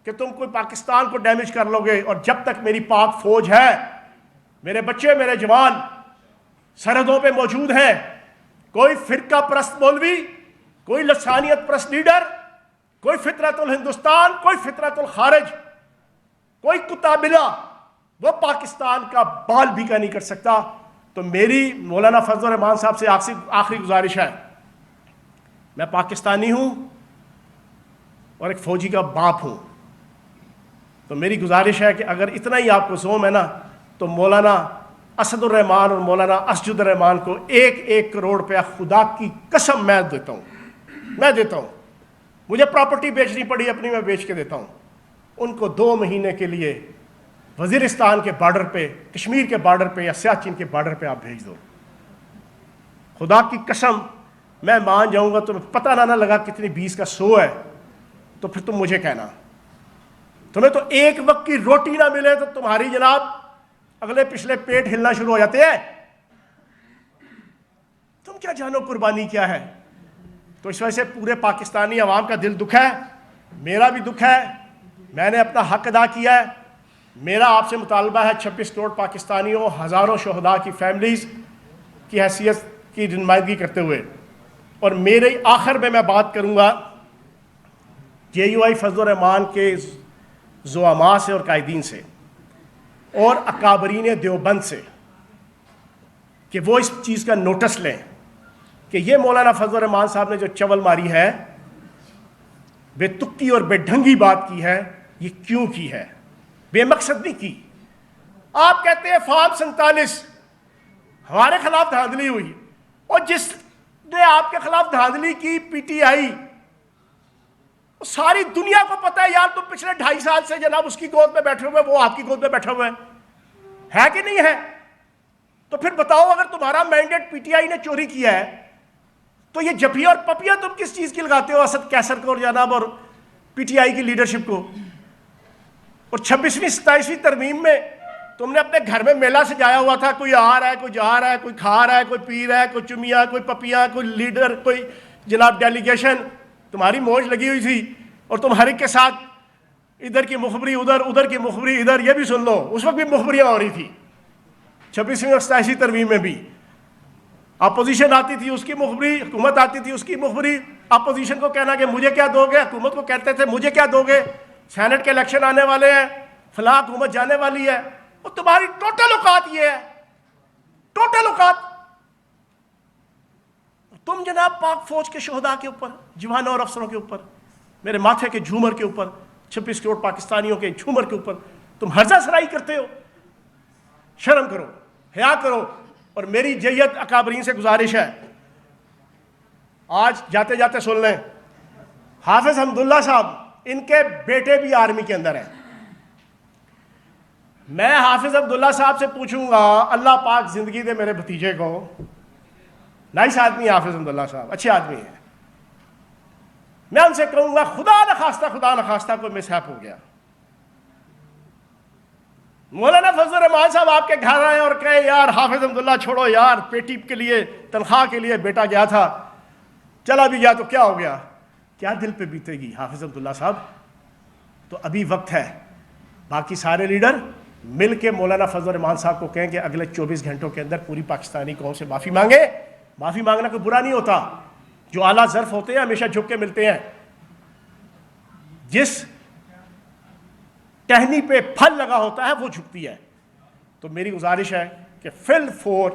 کہ تم کوئی پاکستان کو ڈیمیج کر لو گے. اور جب تک میری پاک فوج ہے, میرے بچے, میرے جوان سرحدوں پہ موجود ہیں, کوئی فرقہ پرست مولوی, کوئی لسانیت پرست لیڈر, کوئی فطرت الہندوستان, کوئی فطرت الخارج, کوئی کتا بلا, وہ پاکستان کا بال بیکا نہیں کر سکتا. تو میری مولانا فضل الرحمان صاحب سے آخری گزارش ہے, میں پاکستانی ہوں اور ایک فوجی کا باپ ہوں, تو میری گزارش ہے کہ اگر اتنا ہی آپ کو زوم ہے نا, تو مولانا اسد الرحمان اور مولانا اسجد الرحمان کو 1 کروڑ روپیہ خدا کی قسم میں دیتا ہوں. مجھے پراپرٹی بیچنی پڑی اپنی, میں بیچ کے دیتا ہوں. ان کو 2 مہینے کے لیے وزیرستان کے بارڈر پہ, کشمیر کے بارڈر پہ یا سیاچن کے بارڈر پہ آپ بھیج دو. خدا کی قسم میں مان جاؤں گا, تمہیں پتہ نہ لگا کتنی 20 کا 100 ہے, تو پھر تم مجھے کہنا. تمہیں تو ایک وقت کی روٹی نہ ملے تو تمہاری جناب اگلے پچھلے پیٹ ہلنا شروع ہو جاتے ہیں. تم کیا جانو قربانی کیا ہے. تو اس وجہ سے پورے پاکستانی عوام کا دل دکھ ہے, میرا بھی دکھ ہے. میں نے اپنا حق ادا کیا ہے. میرا آپ سے مطالبہ ہے 26 کروڑ پاکستانیوں, ہزاروں شہداء کی فیملیز کی حیثیت کی نمائندگی کرتے ہوئے, اور میرے آخر میں بات کروں گا JUI فضل الرحمان کے زعماء سے اور قائدین سے اور اکابرین دیوبند سے, کہ وہ اس چیز کا نوٹس لیں کہ یہ مولانا فضل الرحمان صاحب نے جو چول ماری ہے, بے تکی اور بے ڈھنگی بات کی ہے, یہ کیوں کی ہے؟ بے مقصد نہیں کی. آپ کہتے ہیں فارم 47 ہمارے خلاف دھاندلی ہوئی, اور جس نے آپ کے خلاف دھاندلی کی PTI, ساری دنیا کو پتا ہے یار تم پچھلے 2.5 سال سے جناب اس کی گود میں بیٹھے ہوئے, وہ آپ کی گود میں بیٹھے ہوئے ہے کہ نہیں ہے؟ تو پھر بتاؤ, اگر تمہارا مینڈیٹ PTI نے چوری کیا ہے تو یہ جپیا اور پپیا تم کس چیز کی لگاتے ہو اسد کیسر کو اور جناب اور پی ٹی آئی کی لیڈرشپ کو؟ اور 26ویں 27ویں ترمیم میں تم نے اپنے گھر میں میلہ سجایا ہوا تھا، کوئی آ رہا ہے، کوئی جا رہا ہے، کوئی کھا رہا ہے، کوئی پی رہا ہے، کوئی چمیا، کوئی پپیا، کوئی لیڈر، کوئی جناب ڈیلیگیشن، تمہاری موج لگی ہوئی تھی، اور تم ہر ایک کے ساتھ ادھر کی مخبری ادھر، ادھر کی مخبری ادھر. یہ بھی سن لو اس وقت بھی مخبریاں ہو رہی تھی 26ویں اور 27ویں ترمیم میں بھی. اپوزیشن آتی تھی اس کی مخبری، حکومت آتی تھی اس کی مخبری. اپوزیشن کو کہنا کہ مجھے کیا دو گے، حکومت کو کہتے تھے مجھے کیا دو گے، سینٹ کے الیکشن آنے والے ہیں، فلاں حکومت جانے والی ہے. اور تمہاری ٹوٹل اوقات یہ ہے، ٹوٹل اوقات. تم جناب پاک فوج کے شہداء کے اوپر، جوانوں اور افسروں کے اوپر، میرے ماتھے کے جھومر کے اوپر، 26 کروڑ پاکستانیوں کے جھومر کے اوپر تم ہرزہ سرائی کرتے ہو. شرم کرو، حیا کرو. اور میری جیت اکابرین سے گزارش ہے، آج جاتے جاتے سن لیں، حافظ حمداللہ صاحب ان کے بیٹے بھی آرمی کے اندر ہیں. میں حافظ عبداللہ صاحب سے پوچھوں گا، اللہ پاک زندگی دے میرے بھتیجے کو، نائس آدمی ہے حافظ عبداللہ صاحب، اچھے آدمی ہیں. میں ان سے کہوں گا خدا نخواستہ کوئی مسہیپ ہو گیا، مولانا فضل الرحمان صاحب آپ کے گھر آئے اور کہیں یار حافظ عبداللہ چھوڑو یار، پیٹی کے لیے تنخواہ کے لیے بیٹا گیا تھا، چلا بھی گیا تو کیا ہو گیا، کیا دل پہ بیتے گی حافظ عبداللہ صاحب؟ تو ابھی وقت ہے. باقی سارے لیڈر مل کے مولانا فضل الرحمان صاحب کو کہیں کہ اگلے 24 گھنٹوں کے اندر پوری پاکستانی قوم سے معافی مانگے. معافی مانگنا کوئی برا نہیں ہوتا. جو اعلیٰ ظرف ہوتے ہیں ہمیشہ جھک کے ملتے ہیں. جس ٹہنی پہ پھل لگا ہوتا ہے وہ جھکتی ہے. تو میری گزارش ہے کہ فل فور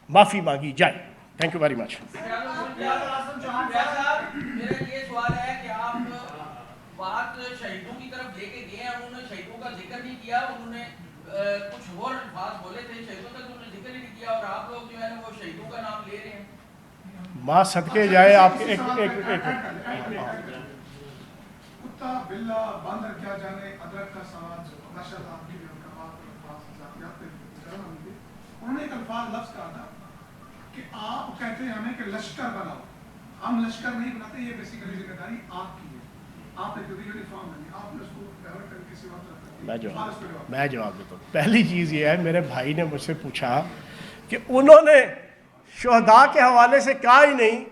معافی مانگی جائے. Thank you very much. میرا یہ سوال ہے کہ آپ بات شہیدوں کی طرف لے کے گئے ہیں، انہوں نے شہیدوں کا ذکر نہیں کیا، انہوں نے کچھ اور بات بولے تھے، شہیدوں تک انہوں نے ذکر ہی نہیں کیا، اور آپ لوگ جو ہے نا وہ شہیدوں کا نام لے رہے ہیں. ماں صدقے جائے آپ کے ایک کتا بلا باندر کیا جانے ادرک کا سواد نشر آپ کی ان کا بات انہوں نے ایک الفاظ لفظ کہا تھا کہ آپ کہتے ہیں ہمیں کہ لشکر بناؤ. ہم لشکر نہیں بناتے، یہ بیسیکلی ذمہ داری آپ کی ہے. آپ ایک یونیفارم ہے، آپ نے اس کو ڈائیورٹ کر کسی وقت میں جواب دیتا ہوں. پہلی چیز یہ ہے، میرے بھائی نے مجھ سے پوچھا کہ انہوں نے شہداء کے حوالے سے کہا ہی نہیں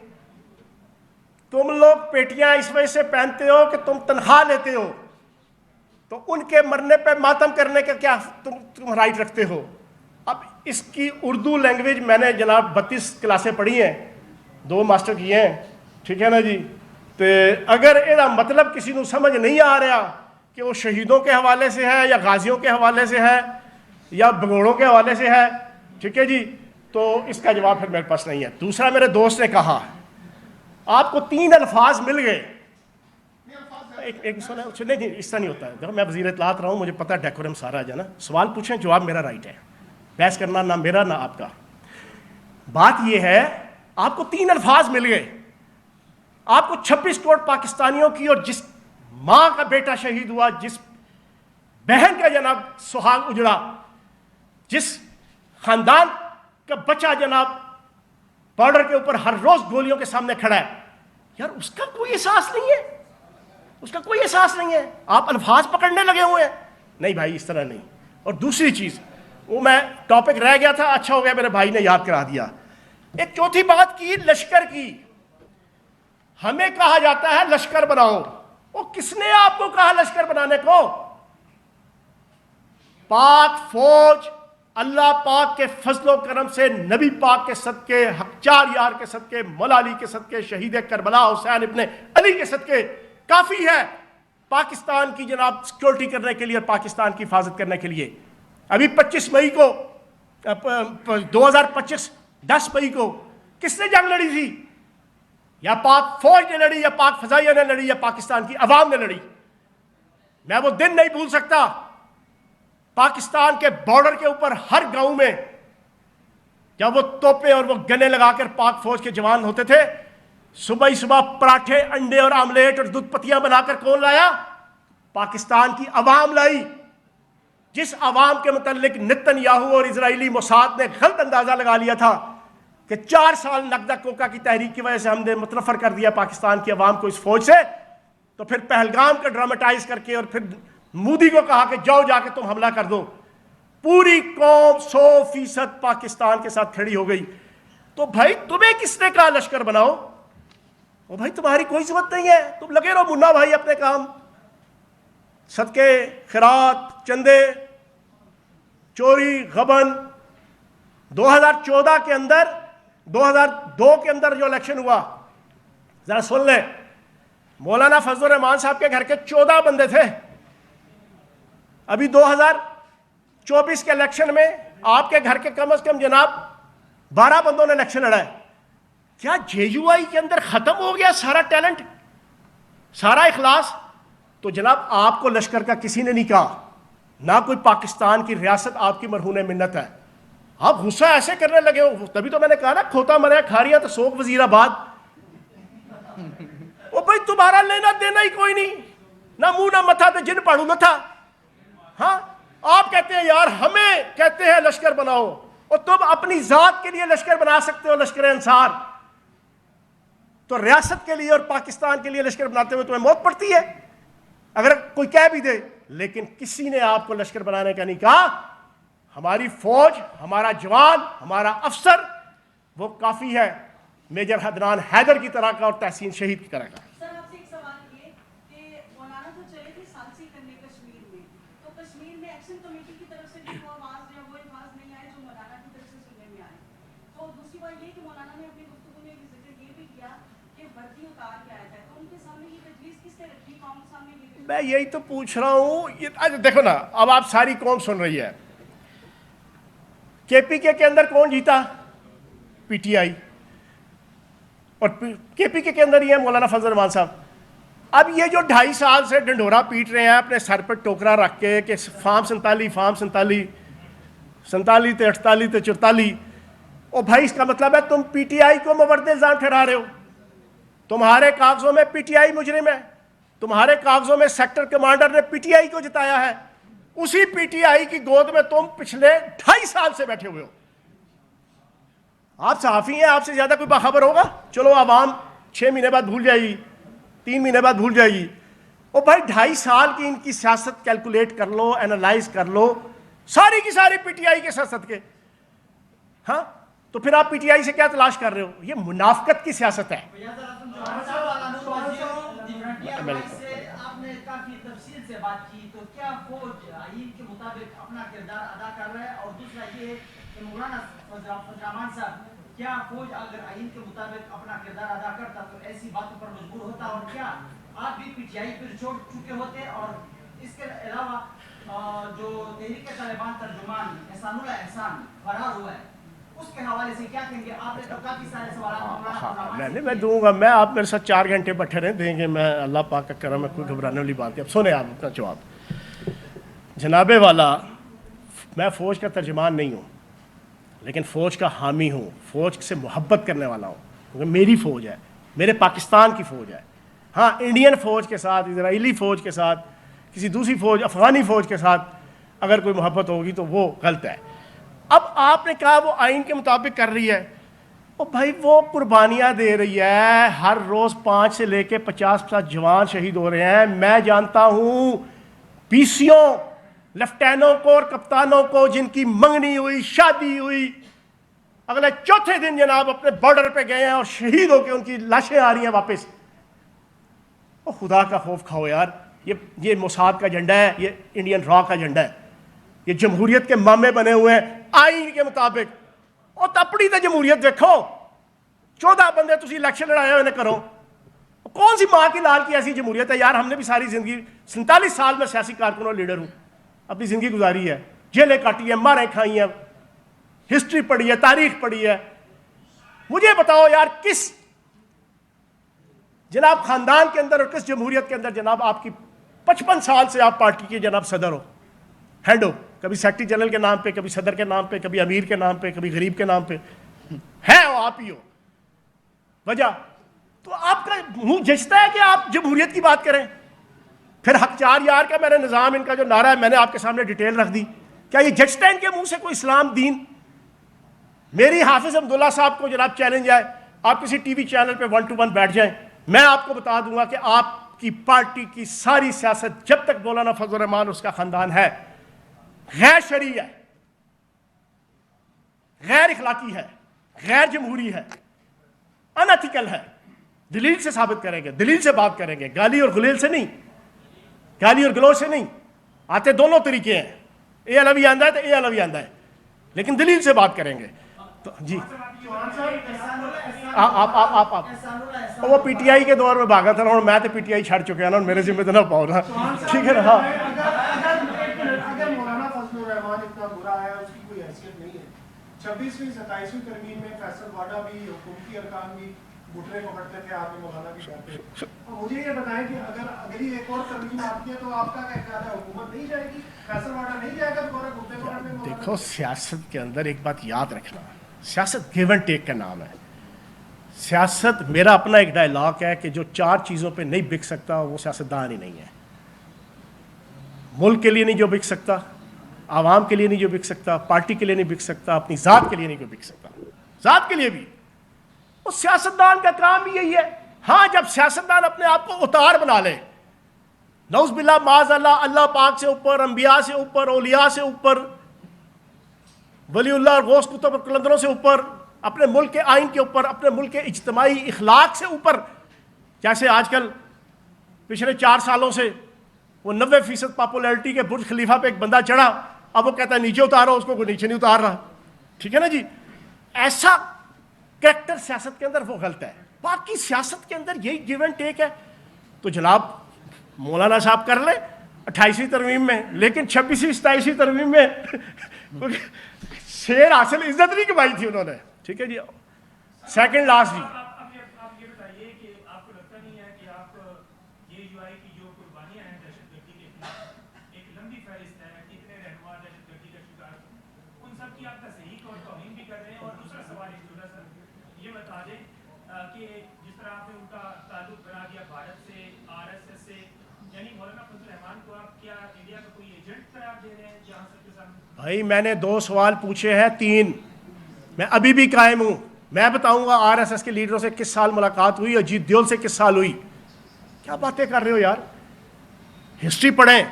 تم لوگ پیٹیاں اس وجہ سے پہنتے ہو کہ تم تنخواہ لیتے ہو، تو ان کے مرنے پہ ماتم کرنے کا کیا تم رائٹ رکھتے ہو؟ اب اس کی اردو لینگویج میں نے جناب 32 کلاسیں پڑھی ہیں، 2 ماسٹر کیے ہیں، ٹھیک ہے نا جی. تو اگر یہ مطلب کسی کو سمجھ نہیں آ رہا کہ وہ شہیدوں کے حوالے سے ہے یا غازیوں کے حوالے سے ہے یا بگوڑوں کے حوالے سے ہے، ٹھیک ہے جی، تو اس کا جواب پھر میرے پاس نہیں ہے. دوسرا، میرے دوست نے کہا آپ کو 3 الفاظ مل گئے. ایک نہیں، اس طرح نہیں ہوتا ہے. دیکھو میں وزیر اطلاعات رہا ہوں، مجھے پتہ ڈیکورم سارا ہے نا. سوال پوچھیں، جواب میرا رائٹ ہے، بحث کرنا نہ میرا نہ آپ کا. بات یہ ہے آپ کو 3 الفاظ مل گئے. آپ کو 26 کروڑ پاکستانیوں کی، اور جس ماں کا بیٹا شہید ہوا، جس بہن کا جناب سہاگ اجڑا، جس خاندان کا بچہ جناب بارڈر کے اوپر ہر روز گولیوں کے سامنے کھڑا ہے، یار اس کا کوئی احساس نہیں ہے، اس کا کوئی احساس نہیں ہے. آپ الفاظ پکڑنے لگے ہوئے ہیں. نہیں بھائی، اس طرح نہیں. اور دوسری چیز، وہ میں ٹاپک رہ گیا تھا، اچھا ہو گیا میرے بھائی نے یاد کرا دیا. ایک چوتھی بات کی لشکر کی. ہمیں کہا جاتا ہے لشکر بناؤ. وہ کس نے آپ کو کہا لشکر بنانے کو؟ پاک فوج اللہ پاک کے فضل و کرم سے، نبی پاک کے صدقے، حق 4 یار کے صدقے، مولا علی کے صدقے، شہید کربلا حسین ابن علی کے صدقے کافی ہے پاکستان کی جناب سیکورٹی کرنے کے لیے اور پاکستان کی حفاظت کرنے کے لیے. ابھی 25 مئی کو 2025 10 مئی کو کس نے جنگ لڑی تھی؟ یا پاک فوج نے لڑی، یا پاک فضائیہ نے لڑی، یا پاکستان کی عوام نے لڑی. میں وہ دن نہیں بھول سکتا، پاکستان کے بارڈر کے اوپر ہر گاؤں میں جب وہ توپے اور وہ گنے لگا کر پاک فوج کے جوان ہوتے تھے، صبح ہی صبح پراٹھے، انڈے اور آملیٹ اور دودھ پتیاں بنا کر کون لایا؟ پاکستان کی عوام لائی. جس عوام کے متعلق نتن یاہو اور اسرائیلی موساد نے غلط اندازہ لگا لیا تھا کہ 4 سال نقدہ کوکا کی تحریک کی وجہ سے ہم نے متنفر کر دیا پاکستان کی عوام کو اس فوج سے، تو پھر پہلگام کا ڈراماٹائز کر کے اور پھر مودی کو کہا کہ جاؤ جا کے تم حملہ کر دو، پوری قوم 100% پاکستان کے ساتھ کھڑی ہو گئی. تو بھائی تمہیں کس نے کہا لشکر بناؤ؟ اور بھائی تمہاری کوئی ضرورت نہیں ہے، تم لگے رہو منا بھائی اپنے کام، صدقے خیرات چندے چوری غبن. 2014 کے اندر 2002 کے اندر جو الیکشن ہوا ذرا سن لیں، مولانا فضل الرحمان صاحب کے گھر کے 14 بندے تھے. ابھی 2024 کے الیکشن میں آپ کے گھر کے کم از کم جناب 12 بندوں نے الیکشن لڑا ہے. کیا جے یو آئی کے اندر ختم ہو گیا سارا ٹیلنٹ، سارا اخلاص؟ تو جناب آپ کو لشکر کا کسی نے نہیں کہا، نہ کوئی پاکستان کی ریاست آپ کی مرہون منت ہے. آپ غصہ ایسے کرنے لگے ہو، تبھی تو میں نے کہا نا کھوتا مریا کھاریاں تو سوک وزیر آباد. وہ بھائی تمہارا لینا دینا ہی کوئی نہیں، نہ منہ نہ متھا تو جن پاڑو نہ تھا. ہاں آپ کہتے ہیں یار ہمیں کہتے ہیں لشکر بناؤ، اور تم اپنی ذات کے لیے لشکر بنا سکتے ہو لشکر انصار، تو ریاست کے لیے اور پاکستان کے لیے لشکر بناتے ہوئے تمہیں موت پڑتی ہے اگر کوئی کہہ بھی دے. لیکن کسی نے آپ کو لشکر بنانے کا نہیں کہا. ہماری فوج، ہمارا جوان، ہمارا افسر وہ کافی ہے میجر حدنان حیدر کی طرح کا اور تحسین شہید کی طرح کا. سر آپ سے ایک سوال یہ کہ مولانا جو چلے تھے سالسی کرنے کشمیر میں، تو کشمیر میں ایکشن کمیٹی کی طرف سے بھی وہ آواز یا وہ الفاظ نہیں آئے جو مولانا کی طرف سے سننے میں آئے. تو دوسری بات یہ کہ مولانا نے اپنی گفتگو میں ذکر یہ بھی کیا کہ وردی اتار کے آیا تھا، تو ان کے سامنے یہ تجویز کس نے رکھی؟ قوم کے سامنے یہ؟ میں یہی تو پوچھ رہا ہوں. دیکھو نا، اب آپ ساری قوم سن رہی ہے. کے پی کے اندر کون جیتا؟ P T I. اور کے پی کے اندر ہی ہے مولانا فضل الرحمان صاحب. اب یہ جو 2.5 سال سے ڈنڈورا پیٹ رہے ہیں اپنے سر پہ ٹوکرا رکھ کے کہ فارم 47 47 تے 48 تے 44، او بھائی اس کا مطلب ہے تم پی ٹی آئی کو مورد الزام ٹھہرا رہے ہو. تمہارے کاغذوں میں پی ٹی آئی مجرم ہے، تمہارے کاغذوں میں سیکٹر کمانڈر نے پی ٹی آئی کو جتایا ہے. اسی پی ٹی آئی کی گود میں تم پچھلے 2.5 سال سے بیٹھے ہوئے ہو. آپ صحافی ہیں، آپ سے زیادہ کوئی باخبر ہوگا؟ چلو عوام 6 مہینے بعد بھول جائے گی، 3 مہینے بعد بھول جائے گی. او بھائی 2.5 سال کی ان کی سیاست کیلکولیٹ کر لو، اینالائز کر لو، ساری کی ساری پی ٹی آئی کے سیاست کے. ہاں تو پھر آپ پی ٹی آئی سے کیا تلاش کر رہے ہو؟ یہ منافقت کی سیاست ہے. آپ نے کافی تفصیل سے بات کی، تو کیا فوج آئین کے مطابق اپنا کردار ادا کر رہا ہے؟ اور دوسرا یہ کہ مولانا فضل الرحمان صاحب، کیا فوج اگر آئین کے مطابق اپنا کردار ادا کرتا تو ایسی باتوں پر مجبور ہوتا؟ اور کیا آپ بھی پی ٹی آئی پھر چھوڑ چکے ہوتے؟ اور اس کے علاوہ جو تحریک طالبان ترجمان احسان اللہ احسان فرار ہوا ہے، اس کے حوالے سے کیا کہیں گے؟ آپ نے تو کافی سارے سوالات میں دوں گا. میں آپ میرے ساتھ 4 گھنٹے بیٹھے رہیں دیں گے، میں اللہ پاک کا کرم ہے، کوئی گھبرانے والی بات ہے. اب سنیں آپ اپنا جواب. جناب والا، میں فوج کا ترجمان نہیں ہوں، لیکن فوج کا حامی ہوں، فوج سے محبت کرنے والا ہوں، کیونکہ میری فوج ہے، میرے پاکستان کی فوج ہے. ہاں انڈین فوج کے ساتھ، اسرائیلی فوج کے ساتھ، کسی دوسری فوج، افغانی فوج کے ساتھ اگر کوئی محبت ہوگی تو وہ غلط ہے. اب آپ نے کہا وہ آئین کے مطابق کر رہی ہے. او بھائی وہ قربانیاں دے رہی ہے، ہر روز 5 سے لے کے 50 جوان شہید ہو رہے ہیں. میں جانتا ہوں پی سیوں، لیفٹینوں کو اور کپتانوں کو جن کی منگنی ہوئی، شادی ہوئی، اگلے 4تھے دن جناب اپنے بارڈر پہ گئے ہیں اور شہید ہو کے ان کی لاشیں آ رہی ہیں واپس. او خدا کا خوف کھاؤ یار. یہ موساد کا جھنڈا ہے، یہ انڈین را کا جھنڈا ہے، یہ جمہوریت کے مامے بنے ہوئے ہیں آئین کے مطابق. اور اپنی تو جمہوریت دیکھو، 14 بندے تسی الیکشن لڑائے ہوئے کرو. کون سی ماں کی لال کی ایسی جمہوریت ہے یار؟ ہم نے بھی ساری زندگی 47 سال میں سیاسی کارکن اور لیڈر ہوں، اپنی زندگی گزاری ہے، جیلیں کاٹی ہیں، ماریں کھائی ہیں، ہسٹری پڑھی ہے، تاریخ پڑھی ہے. مجھے بتاؤ یار کس جناب خاندان کے اندر اور کس جمہوریت کے اندر جناب آپ کی 55 سال سے آپ پارٹی کے جناب صدر ہو، ہیڈ ہو، کبھی سیکرٹری جنرل کے نام پہ، کبھی صدر کے نام پہ، کبھی امیر کے نام پہ، کبھی غریب کے نام پہ ہے، آپ ہی ہو. وجہ تو آپ کا منہ جھجتا ہے کہ آپ جمہوریت کی بات کریں. پھر حق 4 یار کا میرے نظام، ان کا جو نعرہ ہے میں نے آپ کے سامنے ڈیٹیل رکھ دی. کیا یہ جھجتا ہے ان کے منہ سے کوئی اسلام دین؟ میری حافظ عبداللہ صاحب کو جناب چیلنج ہے، آپ کسی ٹی وی چینل پہ 1 to 1 بیٹھ جائیں، میں آپ کو بتا دوں گا کہ آپ کی پارٹی کی ساری سیاست جب تک مولانا فضل الرحمان اس کا خاندان ہے غیر شرعی ہے، غیر اخلاقی ہے، غیر جمہوری ہے، انیتھیکل ہے. دلیل سے ثابت کریں گے، دلیل سے بات کریں گے، گالی اور غلیل سے نہیں، گالی اور گلوچ سے نہیں. آتے دونوں طریقے ہیں، اے علوی آندہ ہے تو اے علوی آندہ ہے، لیکن دلیل سے بات کریں گے. تو جی آپ وہ پی ٹی آئی کے دور میں بھاگا تھا نا، اور میں تو پی ٹی آئی چھڑ چکے ہیں نا، میرے ذمہ تو نہ پاؤ نا، ٹھیک ہے نا. ہاں اگر مولانا فضل الرحمان اتنا برا ہے، اس کی کوئی حیثیت نہیں ہے. 26ویں 27ویں ترمیم میں فیصل واڈا بھی، حکومتی ارکان بھی گھٹنے پکڑتے تھے، آپ نے مولانا بھی کرتے. مجھے یہ بتائیں کہ اگر اگلی ایک اور ترمیم آتی ہے تو آپ کا کیا خیال ہے؟ حکومت نہیں جائے گی، فیصل واڈا نہیں جائے گا دوبارہ گھٹنے پکڑنے میں؟ دیکھو سیاست کے اندر ایک بات یاد رکھنا، سیاست گیو اینڈ ٹیک کا نام ہے. سیاست میرا اپنا ایک ڈائلاگ ہے کہ جو 4 چیزوں پہ نہیں بک سکتا وہ سیاستدان ہی نہیں ہے. ملک کے لیے نہیں جو بک سکتا، عوام کے لیے نہیں جو بک سکتا، پارٹی کے لیے نہیں بک سکتا، اپنی ذات کے لیے نہیں جو بک سکتا، ذات کے لیے بھی. وہ سیاستدان کا کام بھی یہی ہے. ہاں جب سیاستدان اپنے آپ کو اتار بنا لے، نعوذ باللہ معاذ اللہ، اللہ پاک سے اوپر، انبیاء سے اوپر، اولیاء سے اوپر، ولی اللہ اور غوث کتب اور قلندروں سے اوپر، اپنے ملک کے آئین کے اوپر، اپنے ملک کے اجتماعی اخلاق سے اوپر، جیسے آج کل پچھلے 4 سالوں سے وہ 90% پاپولیرٹی کے برج خلیفہ پہ ایک بندہ چڑھا، اب وہ کہتا ہے نیچے اتارو اس کو، کوئی نیچے نہیں اتار رہا. ٹھیک ہے نا جی. ایسا کریکٹر سیاست کے اندر وہ غلط ہے. باقی سیاست کے اندر یہی گیو اینڈ ٹیک ہے. تو جناب مولانا صاحب کر لیں 28ویں ترمیم میں، لیکن 26ویں 27ویں ترمیم میں شیر حاصل عزت نہیں کمائی تھی انہوں نے. ٹھیک ہے جی. سیکنڈ لاسٹ جی، آپ یہ بتائیے کہ آپ کو لگتا نہیں ہے کہ آپ یہ یو آئی کی جو قربانیاں ہیں دہشت گردی کے خلاف، ایک لمبی فہرست ہے، کتنے رہنما دہشت گردی کا شکار، ان سب کی آپ تصحیح اور توہین بھی کر رہے ہیں. اور دوسرا سوال ایک چھوٹا سا یہ بتا دیں کہ جس طرح آپ نے ان کا تعلق بنا دیا بھارت سے، آر ایس ایس سے، یعنی مولانا فضل الرحمان کو آپ کیا انڈیا کا کوئی ایجنٹ قرار دے رہے ہیں جہاں سب کے سامنے؟ بھائی میں نے 2 سوال پوچھے ہیں، 3 میں ابھی بھی قائم ہوں. میں بتاؤں گا آر ایس ایس کے لیڈروں سے کس سال ملاقات ہوئی، اجیت دیول سے کس سال ہوئی. کیا باتیں کر رہے ہو یار؟ ہسٹری پڑھیں.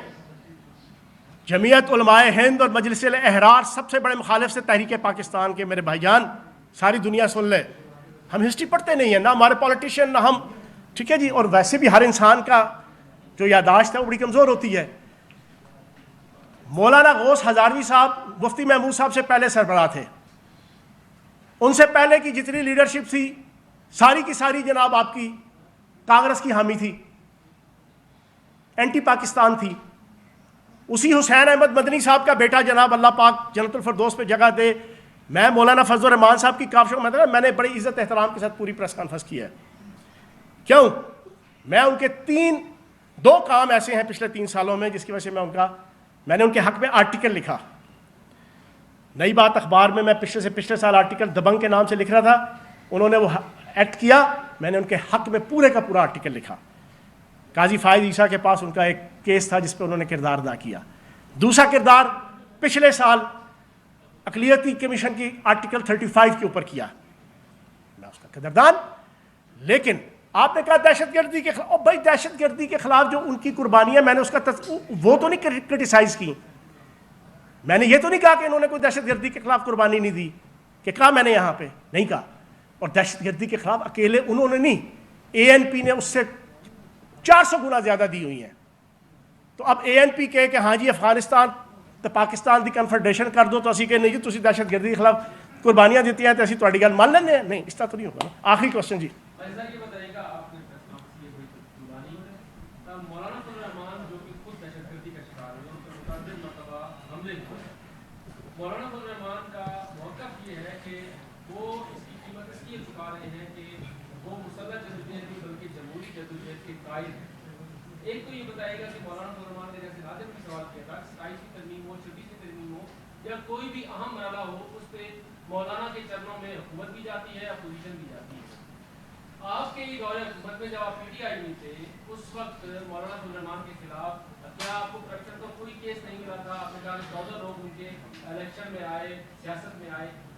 جمعیت علماء ہند اور مجلس الاحرار سب سے بڑے مخالف سے تحریک پاکستان کے، میرے بھائی جان ساری دنیا سن لے. ہم ہسٹری پڑھتے نہیں ہیں، نہ ہمارے پولیٹیشین، نہ ہم. ٹھیک ہے جی. اور ویسے بھی ہر انسان کا جو یادداشت ہے وہ بڑی کمزور ہوتی ہے. مولانا غوث ہزاروی صاحب مفتی محمود صاحب سے پہلے سربراہ تھے. ان سے پہلے کی جتنی لیڈرشپ تھی ساری کی ساری جناب آپ کی کانگریس کی حامی تھی، اینٹی پاکستان تھی. اسی حسین احمد مدنی صاحب کا بیٹا جناب اللہ پاک جنت الفردوس پہ جگہ دے، میں مولانا فضل الرحمان صاحب کی کافشوں میں نے بڑی عزت احترام کے ساتھ پوری پریس کانفرنس کی ہے. کیوں؟ میں ان کے 2 کام ایسے ہیں پچھلے 3 سالوں میں جس کی وجہ سے میں نے ان کے حق میں آرٹیکل لکھا. نئی بات اخبار میں پچھلے سال آرٹیکل دبنگ کے نام سے لکھ رہا تھا. انہوں نے وہ ایکٹ کیا، میں نے ان کے حق میں پورے کا پورا آرٹیکل لکھا. قاضی فائز عیسیٰ کے پاس ان کا ایک کیس تھا جس پہ انہوں نے کردار ادا کیا. دوسرا کردار پچھلے سال اقلیتی کمیشن کی آرٹیکل 35 کے اوپر کیا، میں اس کا قدردان. لیکن آپ نے کہا دہشت گردی کے خلاف، بھائی دہشت گردی کے خلاف جو ان کی قربانیاں، میں نے اس کا وہ تو نہیں کرٹیسائز کی. میں نے یہ تو نہیں کہا کہ انہوں نے کوئی دہشت گردی کے خلاف قربانی نہیں دی، کہ کہا میں نے یہاں پہ نہیں کہا. اور دہشت گردی کے خلاف اکیلے انہوں نے نہیں، اے این پی نے اس سے 400 گنا زیادہ دی ہوئی ہیں. تو اب اے این پی کہے کہ ہاں جی افغانستان تو پاکستان دی کنفیڈریشن کر دو، تو اسی کہ نہیں جی تسی دہشت گردی کے خلاف قربانیاں دیتی ہیں تو اسی تہاڈی گل مان لیندے ہیں. نہیں، اس طرح تو نہیں ہوگا نا. آخری کوشچن جی. مولانا فضل الرحمان جو کہ خود دہشت گردی کا شکار ہوئے، ان پر متعدد مرتبہ حملے ہوئے. مولانا فضل الرحمان کا موقف یہ ہے کہ وہ اس کی قیمت اس لیے چکا رہے ہیں کہ وہ مسلح جدوجہد نہیں بلکہ جمہوری جدوجہد کے قائل ہیں. ایک تو یہ بتائے گا کہ مولانا فضل الرحمان نے جیسے نادر میں سوال کیا تھا، 27ویں ترمیم ہو، 26ویں ترمیم ہو یا کوئی بھی اہم مرحلہ ہو، اس پہ مولانا کے چرنوں میں حکومت بھی جاتی ہے، اپوزیشن بھی جاتی ہے. آپ کے دور حکومت میں جب آپ پی ٹی آئی میں تھے اس وقت مولانا فضل الرحمان کے خلاف کیا آپ کو کرپشن کا کوئی کیس نہیں ملا تھا؟ آپ نے کہا کہ 14 لوگ ان کے الیکشن میں آئے، سیاست میں آئے.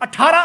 18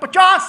50